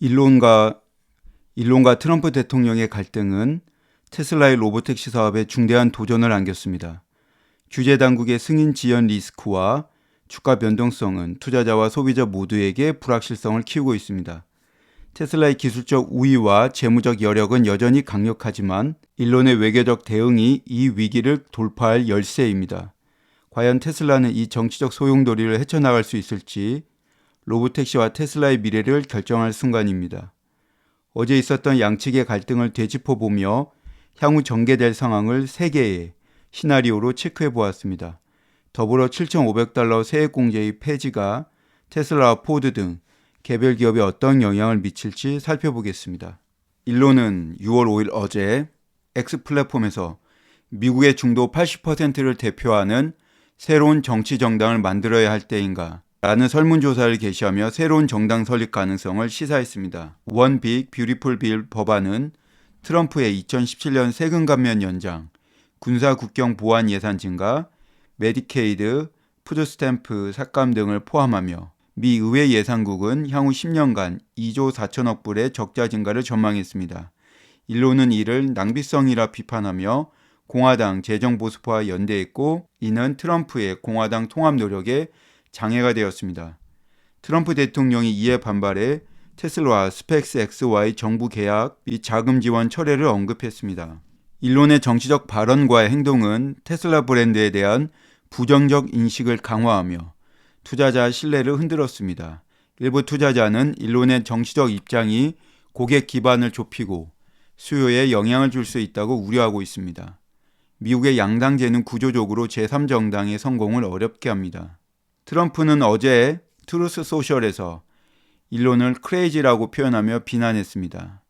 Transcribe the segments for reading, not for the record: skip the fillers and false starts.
일론과 트럼프 대통령의 갈등은 테슬라의 로보택시 사업에 중대한 도전을 안겼습니다. 규제 당국의 승인 지연 리스크와 주가 변동성은 투자자와 소비자 모두에게 불확실성을 키우고 있습니다. 테슬라의 기술적 우위와 재무적 여력은 여전히 강력하지만 일론의 외교적 대응이 이 위기를 돌파할 열쇠입니다. 과연 테슬라는 이 정치적 소용돌이를 헤쳐나갈 수 있을지 로보택시와 테슬라의 미래를 결정할 순간입니다. 어제 있었던 양측의 갈등을 되짚어보며 향후 전개될 상황을 3개의 시나리오로 체크해 보았습니다. 더불어 7,500달러 세액공제의 폐지가 테슬라와 포드 등 개별 기업에 어떤 영향을 미칠지 살펴보겠습니다. 일론은 6월 5일 어제 X 플랫폼에서 미국의 중도 80%를 대표하는 새로운 정치 정당을 만들어야 할 때인가 라는 설문조사를 게시하며 새로운 정당 설립 가능성을 시사했습니다. 원 빅 뷰티풀 빌 법안은 트럼프의 2017년 세금 감면 연장, 군사 국경 보안 예산 증가, 메디케이드, 푸드스탬프 삭감 등을 포함하며 미 의회 예산국은 향후 10년간 2조 4천억 불의 적자 증가를 전망했습니다. 일론은 이를 낭비성이라 비판하며 공화당 재정보수파와 연대했고 이는 트럼프의 공화당 통합 노력에 장애가 되었습니다. 트럼프 대통령이 이에 반발해 테슬라와 스페이스X와의 정부 계약 및 자금 지원 철회를 언급했습니다. 일론의 정치적 발언과의 행동은 테슬라 브랜드에 대한 부정적 인식을 강화하며 투자자 신뢰를 흔들었습니다. 일부 투자자는 일론의 정치적 입장이 고객 기반을 좁히고 수요에 영향을 줄 수 있다고 우려하고 있습니다. 미국의 양당제는 구조적으로 제3정당의 성공을 어렵게 합니다. 트럼프는 어제 트루스 소셜에서 일론을 크레이지라고 표현하며 비난했습니다.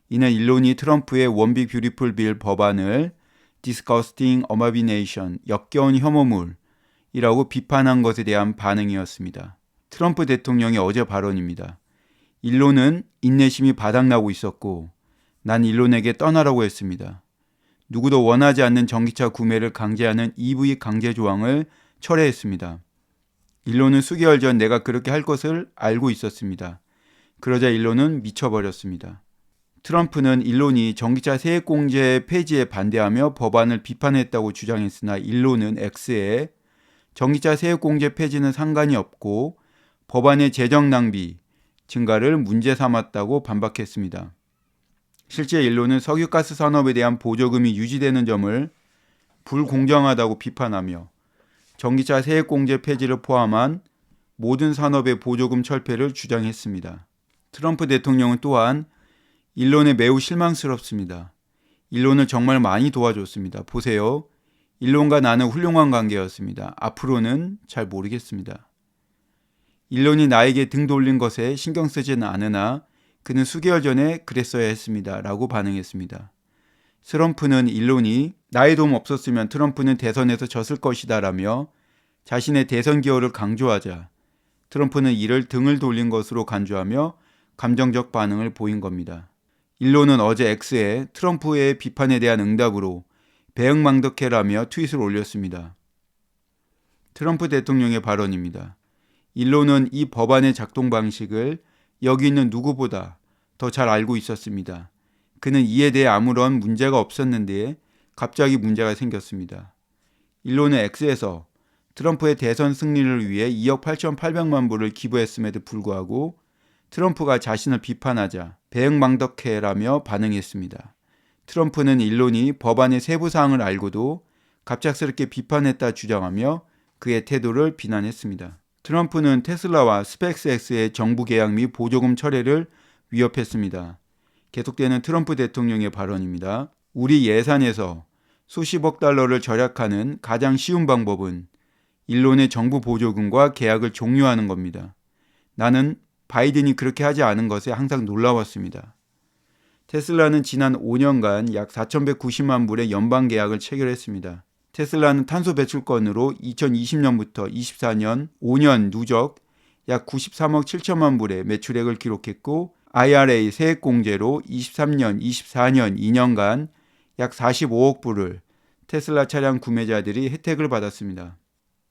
이는 일론이 트럼프의 원빅 뷰티풀 빌 법안을 디스커스팅 어마비네이션, 역겨운 혐오물이라고 비판한 것에 대한 반응이었습니다. 트럼프 대통령의 어제 발언입니다. 일론은 인내심이 바닥나고 있었고 난 일론에게 떠나라고 했습니다. 누구도 원하지 않는 전기차 구매를 강제하는 EV 강제 조항을 철회했습니다. 일론은 수개월 전 내가 그렇게 할 것을 알고 있었습니다. 그러자 일론은 미쳐버렸습니다. 트럼프는 일론이 전기차 세액공제 폐지에 반대하며 법안을 비판했다고 주장했으나 일론은 X에 전기차 세액공제 폐지는 상관이 없고 법안의 재정 낭비 증가를 문제 삼았다고 반박했습니다. 실제 일론은 석유가스 산업에 대한 보조금이 유지되는 점을 불공정하다고 비판하며 전기차 세액공제 폐지를 포함한 모든 산업의 보조금 철폐를 주장했습니다. 트럼프 대통령은 또한 일론에 매우 실망스럽습니다. 일론을 정말 많이 도와줬습니다. 보세요. 일론과 나는 훌륭한 관계였습니다. 앞으로는 잘 모르겠습니다. 일론이 나에게 등 돌린 것에 신경 쓰지는 않으나 그는 수개월 전에 그랬어야 했습니다. 라고 반응했습니다. 트럼프는 일론이 나의 도움 없었으면 트럼프는 대선에서 졌을 것이다 라며 자신의 대선 기여를 강조하자 트럼프는 이를 등을 돌린 것으로 간주하며 감정적 반응을 보인 겁니다. 일론은 어제 X에 트럼프의 비판에 대한 응답으로 배응망덕해라며 트윗을 올렸습니다. 트럼프 대통령의 발언입니다. 일론은 이 법안의 작동 방식을 여기 있는 누구보다 더 잘 알고 있었습니다. 그는 이에 대해 아무런 문제가 없었는데 갑자기 문제가 생겼습니다. 일론은 X에서 트럼프의 대선 승리를 위해 2억 8,800만 불을 기부했음에도 불구하고 트럼프가 자신을 비판하자 배응망덕해라며 반응했습니다. 트럼프는 일론이 법안의 세부 사항을 알고도 갑작스럽게 비판했다 주장하며 그의 태도를 비난했습니다. 트럼프는 테슬라와 스페이스X의 정부 계약 및 보조금 철회를 위협했습니다. 계속되는 트럼프 대통령의 발언입니다. 우리 예산에서 수십억 달러를 절약하는 가장 쉬운 방법은 일론의 정부 보조금과 계약을 종료하는 겁니다. 나는 바이든이 그렇게 하지 않은 것에 항상 놀라웠습니다. 테슬라는 지난 5년간 약 4,190만 불의 연방 계약을 체결했습니다. 테슬라는 탄소 배출권으로 2020년부터 24년 5년 누적 약 93억 7천만 불의 매출액을 기록했고 IRA 세액공제로 23년, 24년 2년간 약 45억 불을 테슬라 차량 구매자들이 혜택을 받았습니다.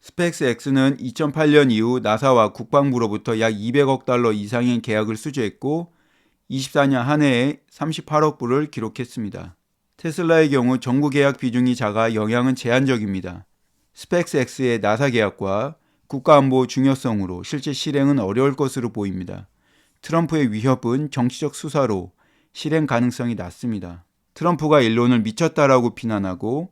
스페이스X는 2008년 이후 나사와 국방부로부터 약 200억 달러 이상의 계약을 수주했고 24년 한 해에 38억 불을 기록했습니다. 테슬라의 경우 정부 계약 비중이 작아 영향은 제한적입니다. 스페이스X의 나사 계약과 국가안보 중요성으로 실제 실행은 어려울 것으로 보입니다. 트럼프의 위협은 정치적 수사로 실행 가능성이 낮습니다. 트럼프가 일론을 미쳤다라고 비난하고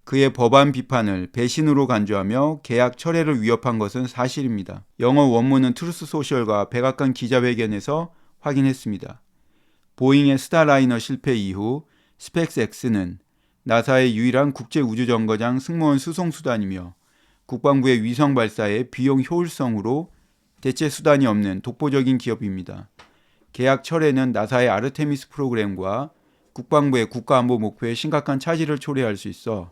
그의 법안 비판을 배신으로 간주하며 계약 철회를 위협한 것은 사실입니다. 영어 원문은 트루스 소셜과 백악관 기자회견에서 확인했습니다. 보잉의 스타라이너 실패 이후 스페이스X는 나사의 유일한 국제우주정거장 승무원 수송수단이며 국방부의 위성 발사의 비용 효율성으로 대체 수단이 없는 독보적인 기업입니다. 계약 철회는 나사의 아르테미스 프로그램과 국방부의 국가안보 목표에 심각한 차질을 초래할 수 있어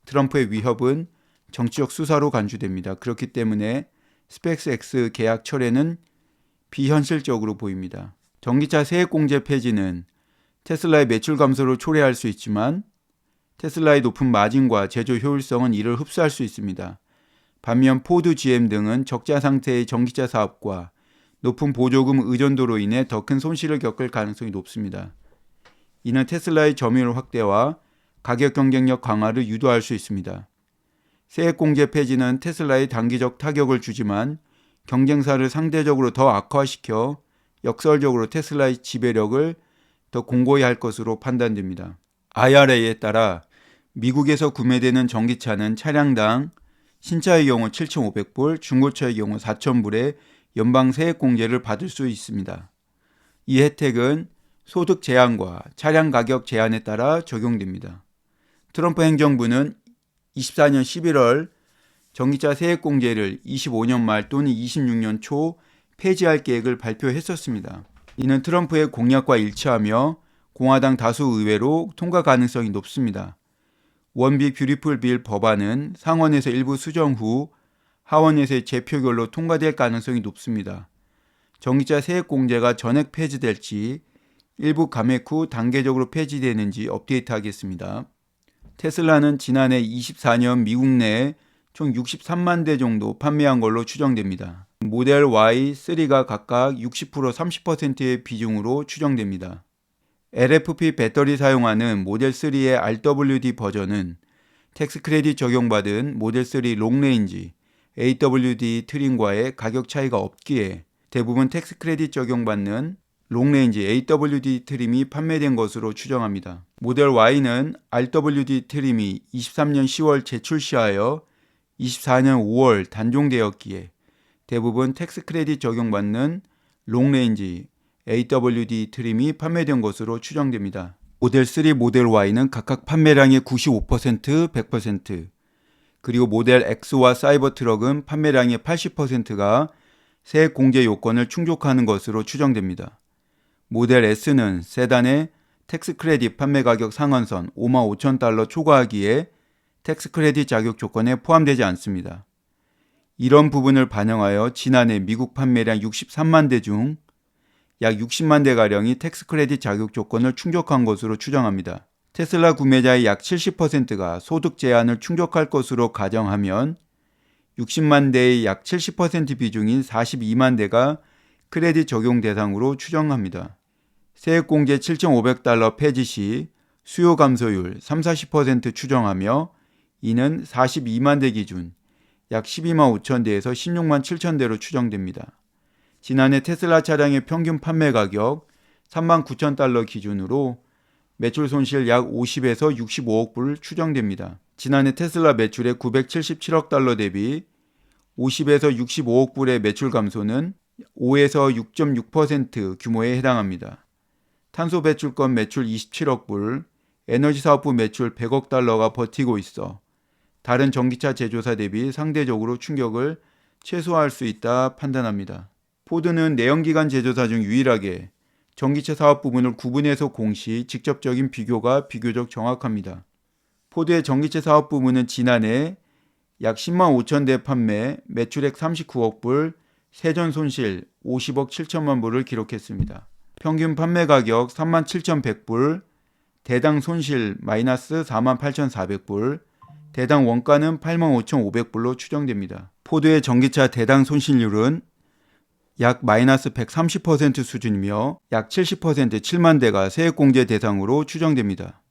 트럼프의 위협은 정치적 수사로 간주됩니다. 그렇기 때문에 스페이스X 계약 철회는 비현실적으로 보입니다. 전기차 세액공제 폐지는 테슬라의 매출 감소를 초래할 수 있지만 테슬라의 높은 마진과 제조 효율성은 이를 흡수할 수 있습니다. 반면 포드, GM 등은 적자 상태의 전기차 사업과 높은 보조금 의존도로 인해 더 큰 손실을 겪을 가능성이 높습니다. 이는 테슬라의 점유율 확대와 가격 경쟁력 강화를 유도할 수 있습니다. 세액공제 폐지는 테슬라에 단기적 타격을 주지만 경쟁사를 상대적으로 더 악화시켜 역설적으로 테슬라의 지배력을 더 공고히 할 것으로 판단됩니다. IRA에 따라 미국에서 구매되는 전기차는 차량당 신차의 경우 7,500불, 중고차의 경우 4,000불의 연방 세액공제를 받을 수 있습니다. 이 혜택은 소득 제한과 차량 가격 제한에 따라 적용됩니다. 트럼프 행정부는 24년 11월 전기차 세액공제를 25년 말 또는 26년 초 폐지할 계획을 발표했었습니다. 이는 트럼프의 공약과 일치하며 공화당 다수 의회로 통과 가능성이 높습니다. 원비 뷰티풀 빌 법안은 상원에서 일부 수정 후 하원에서의 재표결로 통과될 가능성이 높습니다. 전기차 세액공제가 전액 폐지될지 일부 감액 후 단계적으로 폐지되는지 업데이트하겠습니다. 테슬라는 지난해 24년 미국 내에 총 63만 대 정도 판매한 걸로 추정됩니다. 모델 Y, 3가 각각 60%, 30%의 비중으로 추정됩니다. LFP 배터리 사용하는 모델 3의 RWD 버전은 텍스 크레딧 적용받은 모델 3 롱레인지 AWD 트림과의 가격 차이가 없기에 대부분 텍스 크레딧 적용받는 롱레인지 AWD 트림이 판매된 것으로 추정합니다. 모델 Y는 RWD 트림이 23년 10월 재출시하여 24년 5월 단종되었기에 대부분 텍스 크레딧 적용받는 롱레인지 AWD 트림이 판매된 것으로 추정됩니다. 모델 3, 모델 Y는 각각 판매량의 95%, 100%, 그리고 모델 X와 사이버 트럭은 판매량의 80%가 세액 공제 요건을 충족하는 것으로 추정됩니다. 모델 S는 세단의 텍스 크레딧 판매 가격 상한선 55,000달러 초과하기에 텍스 크레딧 자격 조건에 포함되지 않습니다. 이런 부분을 반영하여 지난해 미국 판매량 63만 대 중 약 60만 대가량이 텍스 크레딧 자격 조건을 충족한 것으로 추정합니다. 테슬라 구매자의 약 70%가 소득 제한을 충족할 것으로 가정하면 60만 대의 약 70% 비중인 42만 대가 크레딧 적용 대상으로 추정합니다. 세액공제 7,500달러 폐지 시 수요 감소율 30-40% 추정하며 이는 42만 대 기준 약 12만 5천 대에서 16만 7천 대로 추정됩니다. 지난해 테슬라 차량의 평균 판매 가격 3만 9천 달러 기준으로 매출 손실 약 50에서 65억 불 추정됩니다. 지난해 테슬라 매출의 977억 달러 대비 50에서 65억 불의 매출 감소는 5에서 6.6% 규모에 해당합니다. 탄소 배출권 매출 27억 불, 에너지 사업부 매출 100억 달러가 버티고 있어 다른 전기차 제조사 대비 상대적으로 충격을 최소화할 수 있다 판단합니다. 포드는 내연기관 제조사 중 유일하게 전기차 사업 부문을 구분해서 공시 직접적인 비교가 비교적 정확합니다. 포드의 전기차 사업 부문은 지난해 약 10만 5천 대 판매, 매출액 39억 불, 세전 손실 50억 7천만 불을 기록했습니다. 평균 판매 가격 3만 7,100불, 대당 손실 마이너스 4만 8,400불, 대당 원가는 8만 5,500불로 추정됩니다. 포드의 전기차 대당 손실률은 약 마이너스 130% 수준이며 약 70% 7만 대가 세액공제 대상으로 추정됩니다.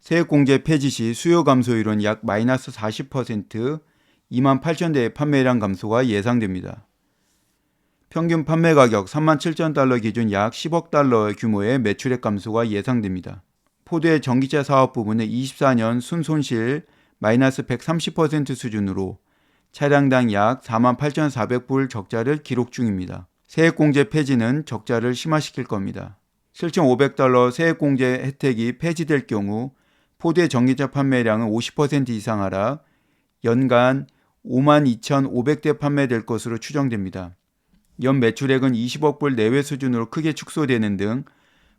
세액공제 폐지 시 수요 감소율은 약 마이너스 40%, 2만 8천 대의 판매량 감소가 예상됩니다. 평균 판매 가격 37,000달러 기준 약 10억 달러 규모의 매출액 감소가 예상됩니다. 포드의 전기차 사업 부문의 24년 순손실 마이너스 130% 수준으로 차량당 약 48,400불 적자를 기록 중입니다. 세액공제 폐지는 적자를 심화시킬 겁니다. 7,500달러 세액공제 혜택이 폐지될 경우 포드의 전기차 판매량은 50% 이상 하락, 연간 52,500대 판매될 것으로 추정됩니다. 연 매출액은 20억 불 내외 수준으로 크게 축소되는 등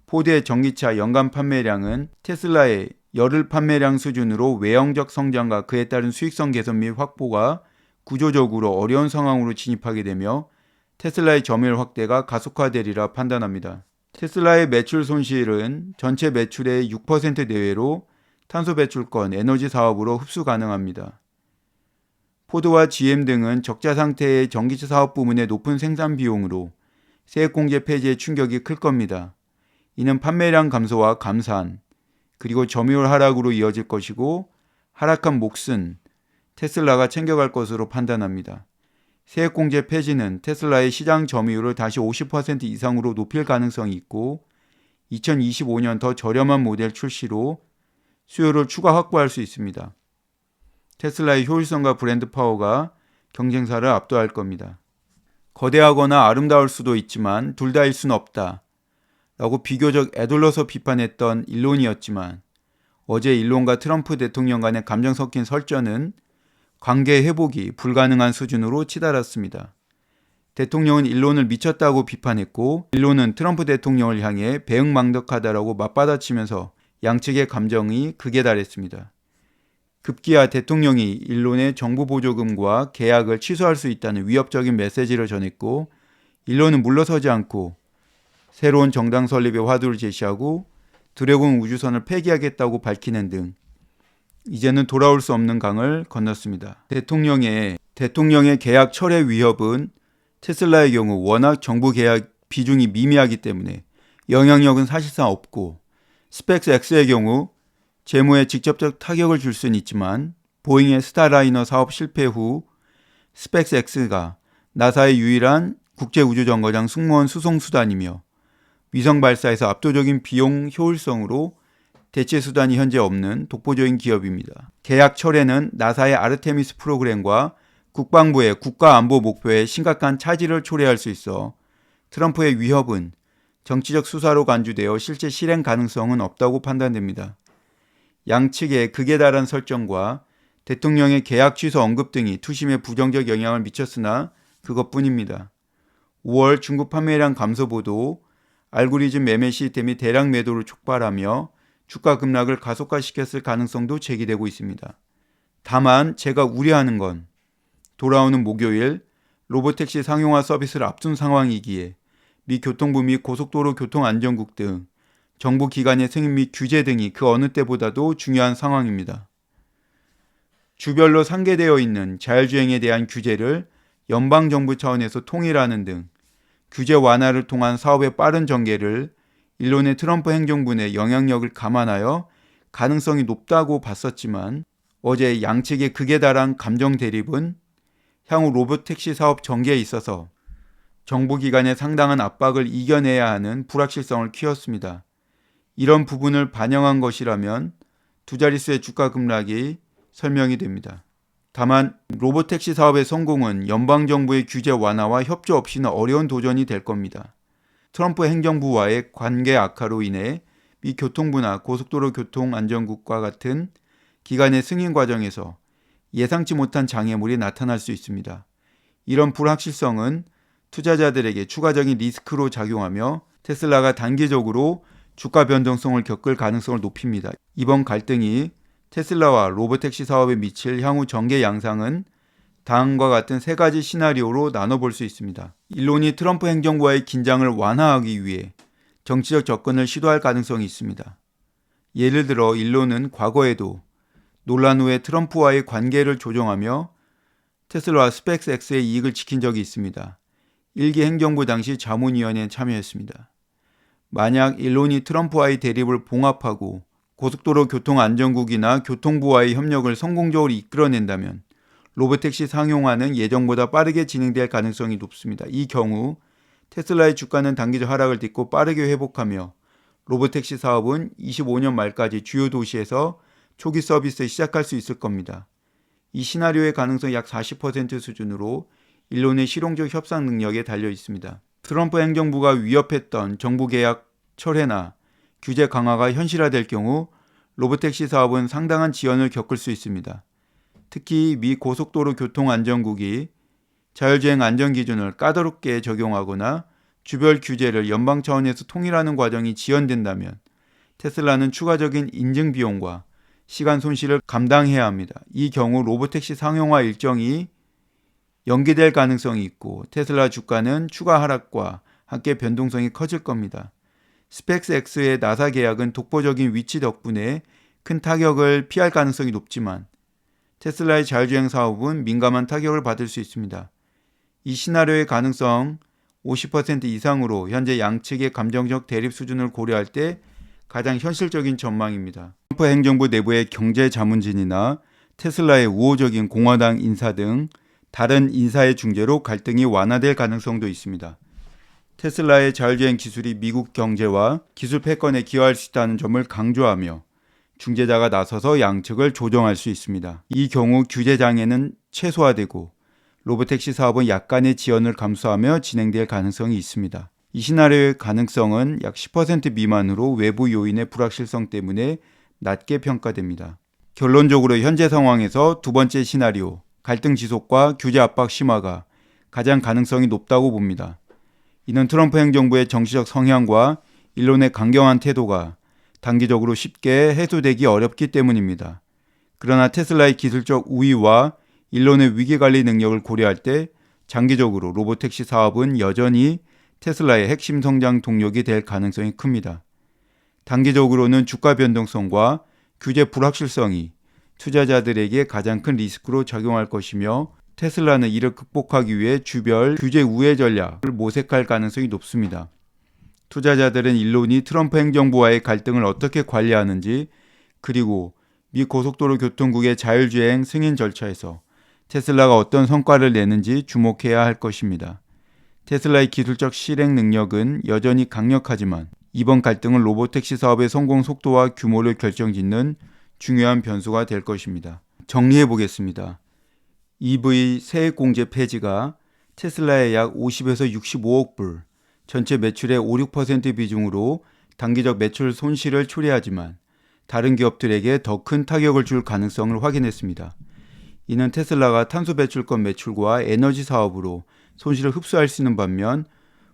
포드의 전기차 연간 판매량은 테슬라의 열흘 판매량 수준으로 외형적 성장과 그에 따른 수익성 개선 및 확보가 구조적으로 어려운 상황으로 진입하게 되며 테슬라의 점유율 확대가 가속화되리라 판단합니다. 테슬라의 매출 손실은 전체 매출의 6% 내외로 탄소 배출권, 에너지 사업으로 흡수 가능합니다. 포드와 GM 등은 적자 상태의 전기차 사업 부문의 높은 생산 비용으로 세액공제 폐지의 충격이 클 겁니다. 이는 판매량 감소와 감산, 그리고 점유율 하락으로 이어질 것이고 하락한 몫은 테슬라가 챙겨갈 것으로 판단합니다. 세액공제 폐지는 테슬라의 시장 점유율을 다시 50% 이상으로 높일 가능성이 있고 2025년 더 저렴한 모델 출시로 수요를 추가 확보할 수 있습니다. 테슬라의 효율성과 브랜드 파워가 경쟁사를 압도할 겁니다. 거대하거나 아름다울 수도 있지만 둘 다일 수는 없다 라고 비교적 애둘러서 비판했던 일론이었지만 어제 일론과 트럼프 대통령 간의 감정 섞인 설전은 관계 회복이 불가능한 수준으로 치달았습니다. 대통령은 일론을 미쳤다고 비판했고 일론은 트럼프 대통령을 향해 배응망덕하다라고 맞받아치면서 양측의 감정이 극에 달했습니다. 급기야 대통령이 일론의 정부 보조금과 계약을 취소할 수 있다는 위협적인 메시지를 전했고 일론은 물러서지 않고 새로운 정당 설립의 화두를 제시하고 드래곤 우주선을 폐기하겠다고 밝히는 등 이제는 돌아올 수 없는 강을 건넜습니다. 대통령의 계약 철회 위협은 테슬라의 경우 워낙 정부 계약 비중이 미미하기 때문에 영향력은 사실상 없고 스펙스X의 경우 재무에 직접적 타격을 줄 수는 있지만 보잉의 스타라이너 사업 실패 후 스펙스X가 나사의 유일한 국제우주정거장 승무원 수송 수단이며 위성 발사에서 압도적인 비용 효율성으로 대체 수단이 현재 없는 독보적인 기업입니다. 계약 철회는 나사의 아르테미스 프로그램과 국방부의 국가안보 목표에 심각한 차질을 초래할 수 있어 트럼프의 위협은 정치적 수사로 간주되어 실제 실행 가능성은 없다고 판단됩니다. 양측의 극에 달한 설정과 대통령의 계약 취소 언급 등이 투심에 부정적 영향을 미쳤으나 그것뿐입니다. 5월 중국 판매량 감소 보도, 알고리즘 매매 시스템이 대량 매도를 촉발하며 주가 급락을 가속화시켰을 가능성도 제기되고 있습니다. 다만 제가 우려하는 건 돌아오는 목요일 로보택시 상용화 서비스를 앞둔 상황이기에 미 교통부 및 고속도로 교통안전국 등 정부 기관의 승인 및 규제 등이 그 어느 때보다도 중요한 상황입니다. 주별로 상계되어 있는 자율주행에 대한 규제를 연방정부 차원에서 통일하는 등 규제 완화를 통한 사업의 빠른 전개를 일론의 트럼프 행정부 내 영향력을 감안하여 가능성이 높다고 봤었지만 어제 양측의 극에 달한 감정 대립은 향후 로봇택시 사업 전개에 있어서 정부 기관의 상당한 압박을 이겨내야 하는 불확실성을 키웠습니다. 이런 부분을 반영한 것이라면 두 자릿수의 주가 급락이 설명이 됩니다. 다만 로봇택시 사업의 성공은 연방정부의 규제 완화와 협조 없이는 어려운 도전이 될 겁니다. 트럼프 행정부와의 관계 악화로 인해 미 교통부나 고속도로 교통안전국과 같은 기관의 승인 과정에서 예상치 못한 장애물이 나타날 수 있습니다. 이런 불확실성은 투자자들에게 추가적인 리스크로 작용하며 테슬라가 단기적으로 주가 변동성을 겪을 가능성을 높입니다. 이번 갈등이 테슬라와 로보택시 사업에 미칠 향후 전개 양상은 다음과 같은 세 가지 시나리오로 나눠볼 수 있습니다. 일론이 트럼프 행정부와의 긴장을 완화하기 위해 정치적 접근을 시도할 가능성이 있습니다. 예를 들어 일론은 과거에도 논란 후에 트럼프와의 관계를 조정하며 테슬라와 스펙스X의 이익을 지킨 적이 있습니다. 일기 행정부 당시 자문위원회에 참여했습니다. 만약 일론이 트럼프와의 대립을 봉합하고 고속도로 교통안전국이나 교통부와의 협력을 성공적으로 이끌어낸다면 로보택시 상용화는 예정보다 빠르게 진행될 가능성이 높습니다. 이 경우 테슬라의 주가는 단기적 하락을 딛고 빠르게 회복하며 로보택시 사업은 25년 말까지 주요 도시에서 초기 서비스를 시작할 수 있을 겁니다. 이 시나리오의 가능성이 약 40% 수준으로 일론의 실용적 협상 능력에 달려 있습니다. 트럼프 행정부가 위협했던 정부 계약 철회나 규제 강화가 현실화될 경우 로보택시 사업은 상당한 지연을 겪을 수 있습니다. 특히 미 고속도로 교통안전국이 자율주행 안전기준을 까다롭게 적용하거나 주별 규제를 연방 차원에서 통일하는 과정이 지연된다면 테슬라는 추가적인 인증 비용과 시간 손실을 감당해야 합니다. 이 경우 로보택시 상용화 일정이 연기될 가능성이 있고 테슬라 주가는 추가 하락과 함께 변동성이 커질 겁니다. 스페이스X의 나사 계약은 독보적인 위치 덕분에 큰 타격을 피할 가능성이 높지만 테슬라의 자율주행 사업은 민감한 타격을 받을 수 있습니다. 이 시나리오의 가능성 50% 이상으로 현재 양측의 감정적 대립 수준을 고려할 때 가장 현실적인 전망입니다. 트럼프 행정부 내부의 경제 자문진이나 테슬라의 우호적인 공화당 인사 등 다른 인사의 중재로 갈등이 완화될 가능성도 있습니다. 테슬라의 자율주행 기술이 미국 경제와 기술 패권에 기여할 수 있다는 점을 강조하며 중재자가 나서서 양측을 조정할 수 있습니다. 이 경우 규제 장애는 최소화되고 로보택시 사업은 약간의 지연을 감수하며 진행될 가능성이 있습니다. 이 시나리오의 가능성은 약 10% 미만으로 외부 요인의 불확실성 때문에 낮게 평가됩니다. 결론적으로 현재 상황에서 두 번째 시나리오, 갈등 지속과 규제 압박 심화가 가장 가능성이 높다고 봅니다. 이는 트럼프 행정부의 정치적 성향과 일론의 강경한 태도가 단기적으로 쉽게 해소되기 어렵기 때문입니다. 그러나 테슬라의 기술적 우위와 일론의 위기관리 능력을 고려할 때 장기적으로 로보택시 사업은 여전히 테슬라의 핵심 성장 동력이 될 가능성이 큽니다. 단기적으로는 주가 변동성과 규제 불확실성이 투자자들에게 가장 큰 리스크로 작용할 것이며 테슬라는 이를 극복하기 위해 주별 규제 우회 전략을 모색할 가능성이 높습니다. 투자자들은 일론이 트럼프 행정부와의 갈등을 어떻게 관리하는지 그리고 미 고속도로 교통국의 자율주행 승인 절차에서 테슬라가 어떤 성과를 내는지 주목해야 할 것입니다. 테슬라의 기술적 실행 능력은 여전히 강력하지만 이번 갈등은 로보택시 사업의 성공 속도와 규모를 결정짓는 중요한 변수가 될 것입니다. 정리해 보겠습니다. EV 세액공제 폐지가 테슬라의 약 50에서 65억 불, 전체 매출의 5, 6% 비중으로 단기적 매출 손실을 초래하지만 다른 기업들에게 더 큰 타격을 줄 가능성을 확인했습니다. 이는 테슬라가 탄소 배출권 매출과 에너지 사업으로 손실을 흡수할 수 있는 반면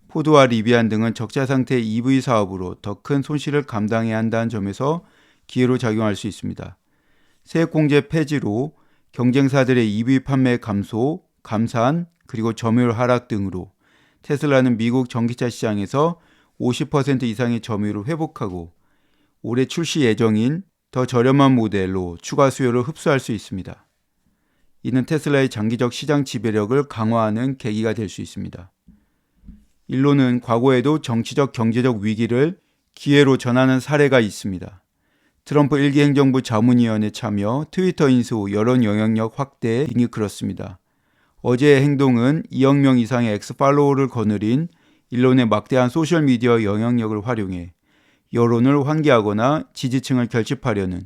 포드와 리비안 등은 적자 상태의 EV 사업으로 더 큰 손실을 감당해야 한다는 점에서 기회로 작용할 수 있습니다. 세액공제 폐지로 경쟁사들의 EV 판매 감소, 감산, 그리고 점유율 하락 등으로 테슬라는 미국 전기차 시장에서 50% 이상의 점유율을 회복하고 올해 출시 예정인 더 저렴한 모델로 추가 수요를 흡수할 수 있습니다. 이는 테슬라의 장기적 시장 지배력을 강화하는 계기가 될 수 있습니다. 일론은 과거에도 정치적 경제적 위기를 기회로 전하는 사례가 있습니다. 트럼프 1기 행정부 자문위원회 참여, 트위터 인수, 여론 영향력 확대 등이 그렇습니다. 어제의 행동은 2억 명 이상의 엑스팔로워를 거느린 일론의 막대한 소셜미디어 영향력을 활용해 여론을 환기하거나 지지층을 결집하려는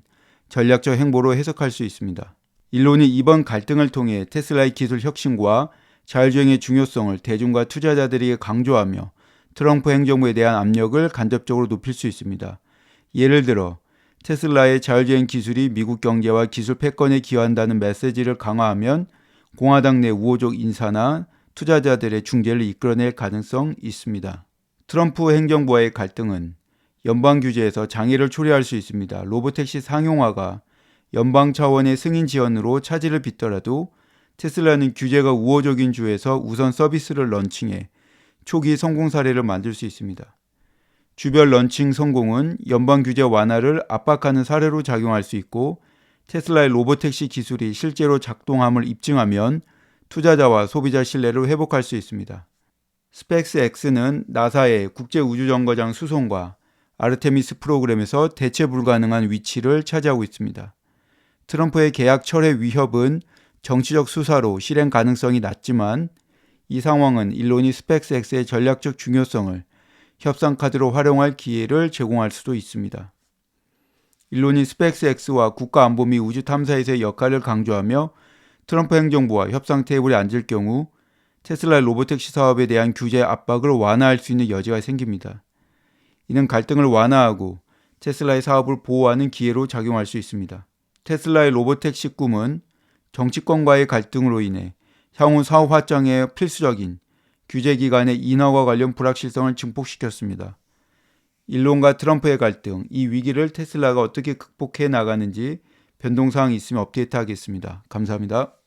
전략적 행보로 해석할 수 있습니다. 일론이 이번 갈등을 통해 테슬라의 기술 혁신과 자율주행의 중요성을 대중과 투자자들에게 강조하며 트럼프 행정부에 대한 압력을 간접적으로 높일 수 있습니다. 예를 들어 테슬라의 자율주행 기술이 미국 경제와 기술 패권에 기여한다는 메시지를 강화하면 공화당 내 우호적 인사나 투자자들의 중재를 이끌어낼 가능성이 있습니다. 트럼프 행정부와의 갈등은 연방 규제에서 장애를 초래할 수 있습니다. 로보택시 상용화가 연방 차원의 승인 지원으로 차질을 빚더라도 테슬라는 규제가 우호적인 주에서 우선 서비스를 런칭해 초기 성공 사례를 만들 수 있습니다. 주별 런칭 성공은 연방 규제 완화를 압박하는 사례로 작용할 수 있고 테슬라의 로보택시 기술이 실제로 작동함을 입증하면 투자자와 소비자 신뢰를 회복할 수 있습니다. 스페이스X는 나사의 국제우주정거장 수송과 아르테미스 프로그램에서 대체 불가능한 위치를 차지하고 있습니다. 트럼프의 계약 철회 위협은 정치적 수사로 실행 가능성이 낮지만 이 상황은 일론이 스페이스X의 전략적 중요성을 협상 카드로 활용할 기회를 제공할 수도 있습니다. 일론이 스페이스X와 국가안보 및 우주 탐사에서의 역할을 강조하며 트럼프 행정부와 협상 테이블에 앉을 경우 테슬라의 로보택시 사업에 대한 규제 압박을 완화할 수 있는 여지가 생깁니다. 이는 갈등을 완화하고 테슬라의 사업을 보호하는 기회로 작용할 수 있습니다. 테슬라의 로보택시 꿈은 정치권과의 갈등으로 인해 향후 사업 확장에 필수적인 규제 기관의 인하와 관련 불확실성을 증폭시켰습니다. 일론과 트럼프의 갈등, 이 위기를 테슬라가 어떻게 극복해 나가는지 변동사항이 있으면 업데이트하겠습니다. 감사합니다.